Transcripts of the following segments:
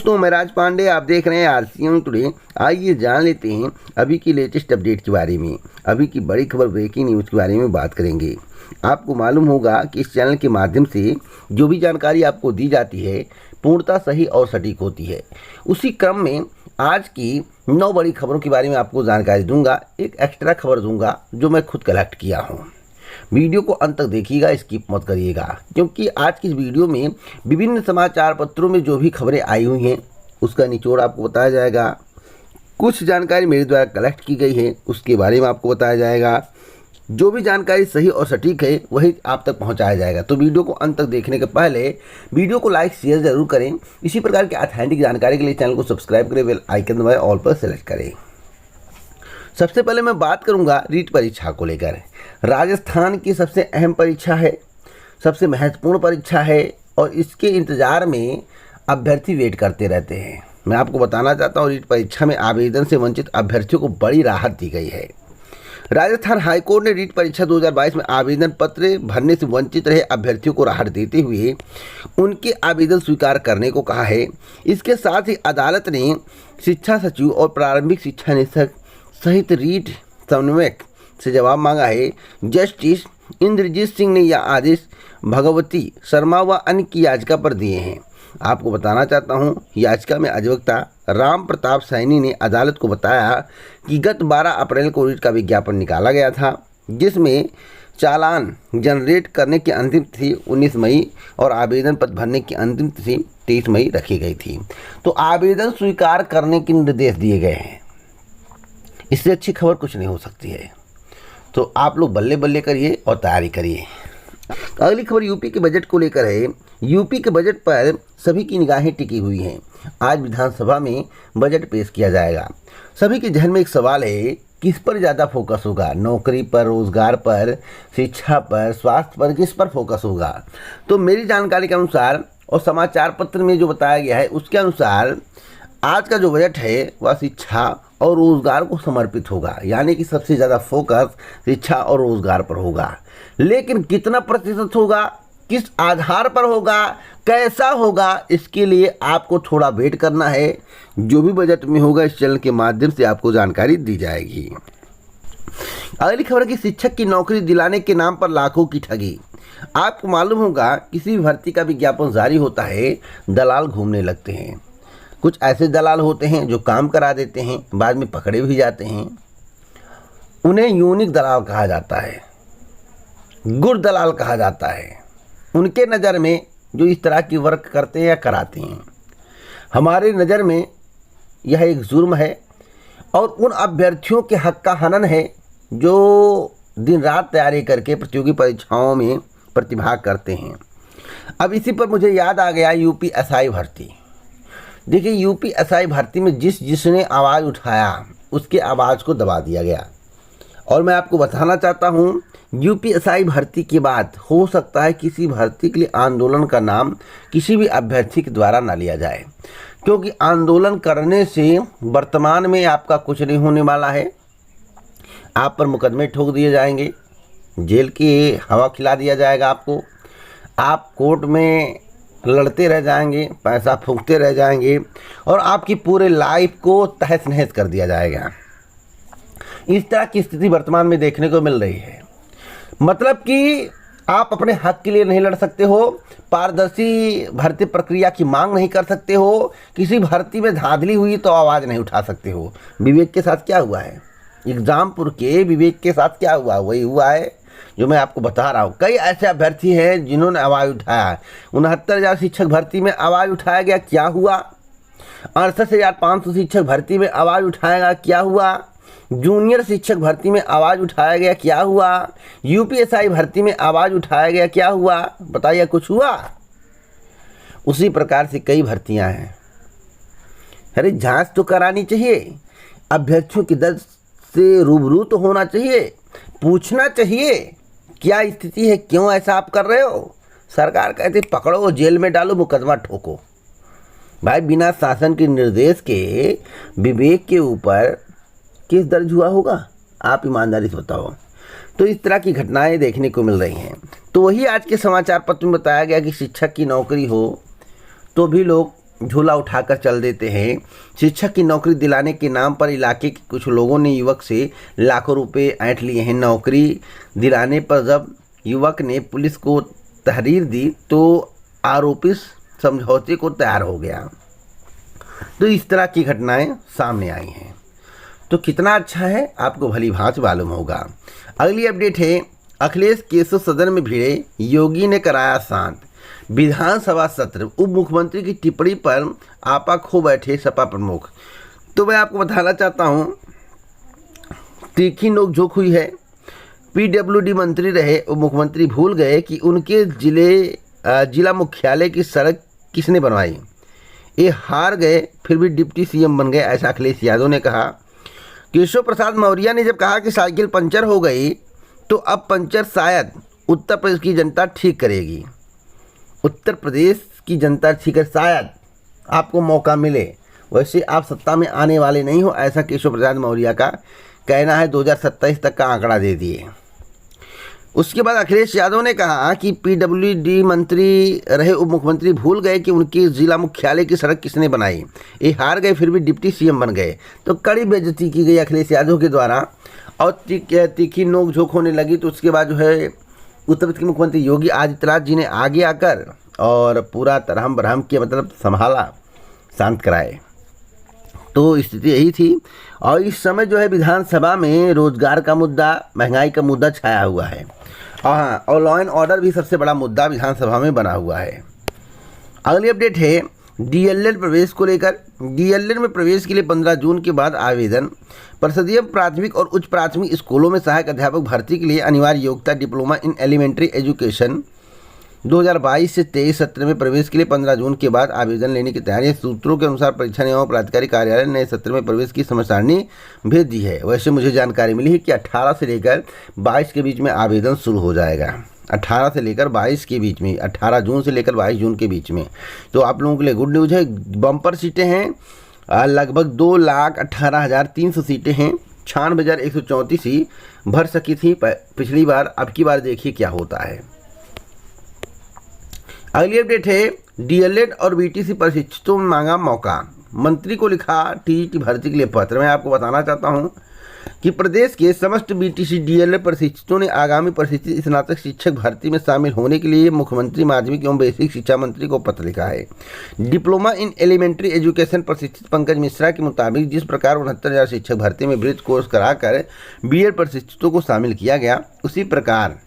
दोस्तों, मैं राज पांडे, आप देख रहे हैं आरसीएम टुडे। आइए जान लेते हैं अभी की लेटेस्ट अपडेट के बारे में। अभी की बड़ी खबर, ब्रेकिंग न्यूज़ के बारे में बात करेंगे। आपको मालूम होगा कि इस चैनल के माध्यम से जो भी जानकारी आपको दी जाती है पूर्णतः सही और सटीक होती है। उसी क्रम में आज की 9 बड़ी खबरों के बारे में आपको जानकारी दूंगा। एक एक्स्ट्रा खबर दूंगा जो मैं खुद कलेक्ट किया हूँ। वीडियो को अंत तक देखिएगा, स्किप मत करिएगा, क्योंकि आज की इस वीडियो में विभिन्न समाचार पत्रों में जो भी खबरें आई हुई हैं उसका निचोड़ आपको बताया जाएगा। कुछ जानकारी मेरे द्वारा कलेक्ट की गई है उसके बारे में आपको बताया जाएगा। जो भी जानकारी सही और सटीक है वही आप तक पहुंचाया जाएगा। तो वीडियो को अंत तक देखने के पहले वीडियो को लाइक शेयर जरूर करें। इसी प्रकार की ऑथेंटिक जानकारी के लिए चैनल को सब्सक्राइब करें, बेल आइकन दबाएं, ऑल पर सेलेक्ट करें। सबसे पहले मैं बात करूंगा रीट परीक्षा को लेकर। राजस्थान की सबसे अहम परीक्षा है, सबसे महत्वपूर्ण परीक्षा है और इसके इंतज़ार में अभ्यर्थी वेट करते रहते हैं। मैं आपको बताना चाहता हूँ, रीट परीक्षा में आवेदन से वंचित अभ्यर्थियों को बड़ी राहत दी गई है। राजस्थान हाईकोर्ट ने रीट परीक्षा 2022 में आवेदन पत्र भरने से वंचित रहे अभ्यर्थियों को राहत देते हुए उनके आवेदन स्वीकार करने को कहा है। इसके साथ ही अदालत ने शिक्षा सचिव और प्रारंभिक शिक्षा निदेशक सहित रीट समन्वयक से जवाब मांगा है। जस्टिस इंद्रजीत सिंह ने यह आदेश भगवती शर्मा व अन्य की याचिका पर दिए हैं। आपको बताना चाहता हूं, याचिका में अधिवक्ता राम प्रताप सैनी ने अदालत को बताया कि गत 12 अप्रैल को रीट का विज्ञापन निकाला गया था, जिसमें चालान जनरेट करने की अंतिम तिथि 19 मई और आवेदन पत्र भरने की अंतिम तिथि 23 मई रखी गई थी। तो आवेदन स्वीकार करने के निर्देश दिए गए हैं। इससे अच्छी खबर कुछ नहीं हो सकती है। तो आप लोग बल्ले बल्ले करिए और तैयारी करिए। अगली खबर यूपी के बजट को लेकर है। यूपी के बजट पर सभी की निगाहें टिकी हुई हैं। आज विधानसभा में बजट पेश किया जाएगा। सभी के जहन में एक सवाल है, किस पर ज़्यादा फोकस होगा? नौकरी पर, रोजगार पर, शिक्षा पर, स्वास्थ्य पर, किस पर फोकस होगा? तो मेरी जानकारी के अनुसार और समाचार पत्र में जो बताया गया है उसके अनुसार आज का जो बजट है वह शिक्षा और रोजगार को समर्पित होगा, यानी कि सबसे ज़्यादा फोकस शिक्षा और रोजगार पर होगा। लेकिन कितना प्रतिशत होगा, किस आधार पर होगा, कैसा होगा, इसके लिए आपको थोड़ा वेट करना है। जो भी बजट में होगा इस चैनल के माध्यम से आपको जानकारी दी जाएगी। अगली खबर की शिक्षक की नौकरी दिलाने के नाम पर लाखों की ठगी। आपको मालूम होगा, किसी भी भर्ती का विज्ञापन जारी होता है, दलाल घूमने लगते हैं। कुछ ऐसे दलाल होते हैं जो काम करा देते हैं, बाद में पकड़े भी जाते हैं। उन्हें यूनिक दलाल कहा जाता है, गुड़ दलाल कहा जाता है। उनके नज़र में जो इस तरह की वर्क करते हैं या कराते हैं, हमारे नज़र में यह एक जुर्म है और उन अभ्यर्थियों के हक का हनन है जो दिन रात तैयारी करके प्रतियोगी परीक्षाओं में प्रतिभाग करते हैं। अब इसी पर मुझे याद आ गया यूपी एसआई भर्ती। देखिए, यूपी एसआई भर्ती में जिसने आवाज़ उठाया उसके आवाज़ को दबा दिया गया। और मैं आपको बताना चाहता हूँ, यूपी एसआई भर्ती के बाद हो सकता है किसी भर्ती के लिए आंदोलन का नाम किसी भी अभ्यर्थी के द्वारा ना लिया जाए, क्योंकि आंदोलन करने से वर्तमान में आपका कुछ नहीं होने वाला है। आप पर मुकदमे ठोक दिए जाएंगे, जेल की हवा खिला दिया जाएगा आपको, आप कोर्ट में लड़ते रह जाएंगे, पैसा फूंकते रह जाएंगे और आपकी पूरे लाइफ को तहस नहस कर दिया जाएगा। इस तरह की स्थिति वर्तमान में देखने को मिल रही है। मतलब कि आप अपने हक के लिए नहीं लड़ सकते हो, पारदर्शी भर्ती प्रक्रिया की मांग नहीं कर सकते हो, किसी भर्ती में धांधली हुई तो आवाज़ नहीं उठा सकते हो। विवेक के साथ क्या हुआ है, एग्जामपुर के विवेक के साथ क्या हुआ, वही हुआ है जो मैं आपको बता रहा हूँ। कई ऐसे अभ्यर्थी हैं जिन्होंने आवाज़ उठाया। 69,000 शिक्षक भर्ती में आवाज़ उठाया गया, क्या हुआ? 68,500 शिक्षक भर्ती में आवाज़ उठाएगा, क्या हुआ? जूनियर शिक्षक भर्ती में आवाज़ उठाया गया, क्या हुआ? यूपीएसआई भर्ती में आवाज़ उठाया गया, क्या हुआ? बताइए, कुछ हुआ? उसी प्रकार से कई भर्तियां हैं। अरे जांच तो करानी चाहिए, अभ्यर्थियों की दर्द से रूबरू तो होना चाहिए, पूछना चाहिए क्या स्थिति है, क्यों ऐसा आप कर रहे हो। सरकार कहती पकड़ो, जेल में डालो, मुकदमा ठोको। भाई, बिना शासन के निर्देश के विवेक के ऊपर केस दर्ज हुआ होगा? आप ईमानदारी से बताओ। तो इस तरह की घटनाएं देखने को मिल रही हैं। तो वही आज के समाचार पत्र में बताया गया कि शिक्षक की नौकरी हो तो भी लोग झोला उठाकर चल देते हैं। शिक्षक की नौकरी दिलाने के नाम पर इलाके के कुछ लोगों ने युवक से लाखों रुपए ऐंठ लिए हैं। नौकरी दिलाने पर जब युवक ने पुलिस को तहरीर दी तो आरोपी समझौते को तैयार हो गया। तो इस तरह की घटनाएं सामने आई हैं। तो कितना अच्छा है आपको भली भांति मालूम होगा। अगली अपडेट है, अखिलेश केशव सदन में भिड़े, योगी ने कराया शांत। विधानसभा सत्र, उप मुख्यमंत्री की टिप्पणी पर आपा खो बैठे सपा प्रमुख। तो मैं आपको बताना चाहता हूं, तीखी नोकझोंक हुई है। पीडब्ल्यूडी मंत्री रहे उप मुख्यमंत्री भूल गए कि उनके जिला मुख्यालय की सड़क किसने बनवाई। ये हार गए फिर भी डिप्टी सीएम बन गए, ऐसा अखिलेश यादव ने कहा। केशव प्रसाद मौर्य ने जब कहा कि साइकिल पंचर हो गई तो अब पंचर शायद उत्तर प्रदेश की जनता ठीक करेगी। उत्तर प्रदेश की जनता ठीक है, शायद आपको मौका मिले, वैसे आप सत्ता में आने वाले नहीं हो, ऐसा केशव प्रसाद मौर्य का कहना है। 2027 तक का आंकड़ा दे दिए। उसके बाद अखिलेश यादव ने कहा कि पीडब्ल्यूडी मंत्री रहे उप मुख्यमंत्री भूल गए कि उनके जिला मुख्यालय की सड़क किसने बनाई। ये हार गए फिर भी डिप्टी सीएम बन गए। तो कड़ी बेइज्जती की गई अखिलेश यादव के द्वारा और तीखी नोकझोंक होने लगी। तो उसके बाद जो है उत्तर प्रदेश के मुख्यमंत्री योगी आदित्यनाथ जी ने आगे आकर और पूरा तरहम बरहम के मतलब संभाला, शांत कराए। तो स्थिति यही थी। और इस समय जो है विधानसभा में रोजगार का मुद्दा, महंगाई का मुद्दा छाया हुआ है। हाँ, और लॉ एंड ऑर्डर भी सबसे बड़ा मुद्दा विधानसभा में बना हुआ है। अगली अपडेट है डीएलएड प्रवेश को लेकर। डीएलएड में प्रवेश के लिए 15 जून के बाद आवेदन। परिषदीय प्राथमिक और उच्च प्राथमिक स्कूलों में सहायक अध्यापक भर्ती के लिए अनिवार्य योग्यता डिप्लोमा इन एलिमेंट्री एजुकेशन 2022 से 23 सत्र में प्रवेश के लिए 15 जून के बाद आवेदन लेने की तैयारी है। सूत्रों के अनुसार परीक्षा एवं प्राधिकारी कार्यालय ने नए सत्र में प्रवेश की समय सारणी भेज दी है। वैसे मुझे जानकारी मिली है कि 18 से लेकर 22 के बीच में आवेदन शुरू हो जाएगा। 18 से लेकर 22 के बीच में, 18 जून से लेकर 22 जून के बीच में। तो आप लोगों के लिए गुड न्यूज़ है। बम्पर सीटें हैं, लगभग 2,18,300 सीटें हैं। 96,134 ही भर सकी थी पिछली बार। अब की बार देखिए क्या होता है। अगली अपडेट है डीएलएड और बीटीसी प्रशिक्षुओं में मांगा मौका। मंत्री को लिखा टीजीटी भर्ती के लिए पत्र। मैं आपको बताना चाहता हूं कि प्रदेश के समस्त बीटीसी डीएलएड प्रशिक्षुओं ने आगामी प्रशिक्षित स्नातक शिक्षक भर्ती में शामिल होने के लिए मुख्यमंत्री माध्यमिक एवं बेसिक शिक्षा मंत्री को पत्र लिखा है। डिप्लोमा इन एलिमेंट्री एजुकेशन प्रशिक्षित पंकज मिश्रा के मुताबिक जिस प्रकार 69,000 शिक्षक भर्ती में ब्रिज कोर्स कराकर बीएड प्रशिक्षुओं को शामिल किया गया, उसी प्रकार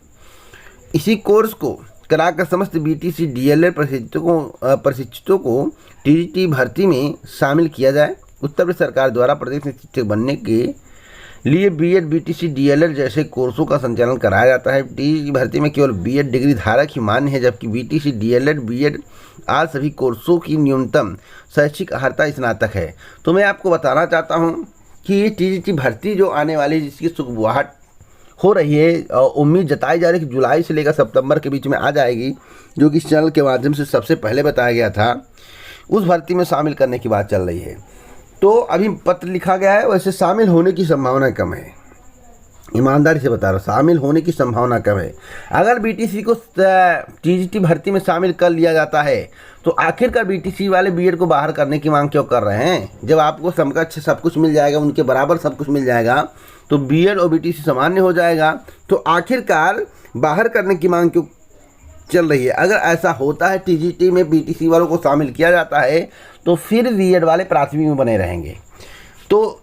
इसी कोर्स को कराकर समस्त बीटीसी डीएलएड प्रशिक्षुओं को टीजीटी भर्ती में शामिल किया जाए। उत्तर प्रदेश सरकार द्वारा प्रदेश में शिक्षक बनने के लिए बीएड, बीटीसी, डीएलएड जैसे कोर्सों का संचालन कराया जाता है। टीजीटी भर्ती में केवल बीएड डिग्री धारक ही मान्य है, जबकि बीटीसी, डीएलएड, बीएड आज सभी कोर्सों की न्यूनतम शैक्षिक अर्हता स्नातक है। तो मैं आपको बताना चाहता हूँ कि टीजीटी भर्ती जो आने वाली, जिसकी सुगबुगाहट हो रही है और उम्मीद जताई जा रही है कि जुलाई से लेकर सितंबर के बीच में आ जाएगी, जो कि इस चैनल के माध्यम से सबसे पहले बताया गया था, उस भर्ती में शामिल करने की बात चल रही है। तो अभी पत्र लिखा गया है, वैसे शामिल होने की संभावना कम है। ईमानदारी से बता रहा हूँ, शामिल होने की संभावना कम है। अगर बीटीसी को टीजीटी भर्ती में शामिल कर लिया जाता है तो आखिरकार बीटीसी वाले बीएड को बाहर करने की मांग क्यों कर रहे हैं? जब आपको समकक्ष सब कुछ मिल जाएगा, उनके बराबर सब कुछ मिल जाएगा, तो बीएड और बीटीसी सामान्य हो जाएगा, तो आखिरकार बाहर करने की मांग क्यों चल रही है? अगर ऐसा होता है, टीजीटी में बीटीसी वालों को शामिल किया जाता है, तो फिर बीएड वाले प्राथमिक में बने रहेंगे। तो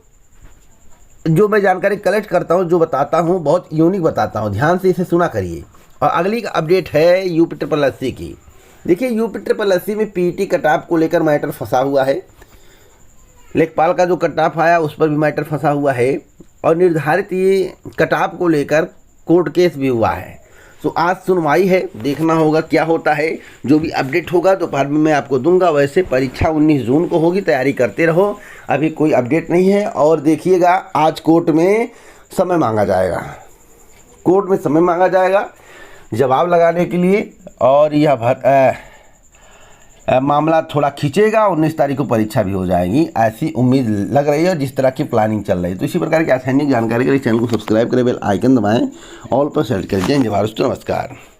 जो मैं जानकारी कलेक्ट करता हूँ, जो बताता हूँ, बहुत यूनिक बताता हूँ, ध्यान से इसे सुना करिए। और अगली अपडेट है यूपी की। देखिए, यूपी में पीटी कटऑफ को लेकर मैटर फंसा हुआ है। लेखपाल का जो कटऑफ आया उस पर भी मैटर फंसा हुआ है और निर्धारित ये कटऑफ को लेकर कोर्ट केस भी हुआ है। तो आज सुनवाई है, देखना होगा क्या होता है। जो भी अपडेट होगा दोपहर में मैं आपको दूंगा। वैसे परीक्षा 19 जून को होगी, तैयारी करते रहो। अभी कोई अपडेट नहीं है। और देखिएगा, आज कोर्ट में समय मांगा जाएगा, कोर्ट में समय मांगा जाएगा जवाब लगाने के लिए। और यह मामला थोड़ा खींचेगा। 19 तारीख को परीक्षा भी हो जाएगी, ऐसी उम्मीद लग रही है, जिस तरह की प्लानिंग चल रही है। तो इसी प्रकार की आसानी जानकारी के लिए चैनल को सब्सक्राइब करें, बेल आइकन दबाएं, ऑल पर सेलेक्ट करें। जय हिंद, नमस्कार।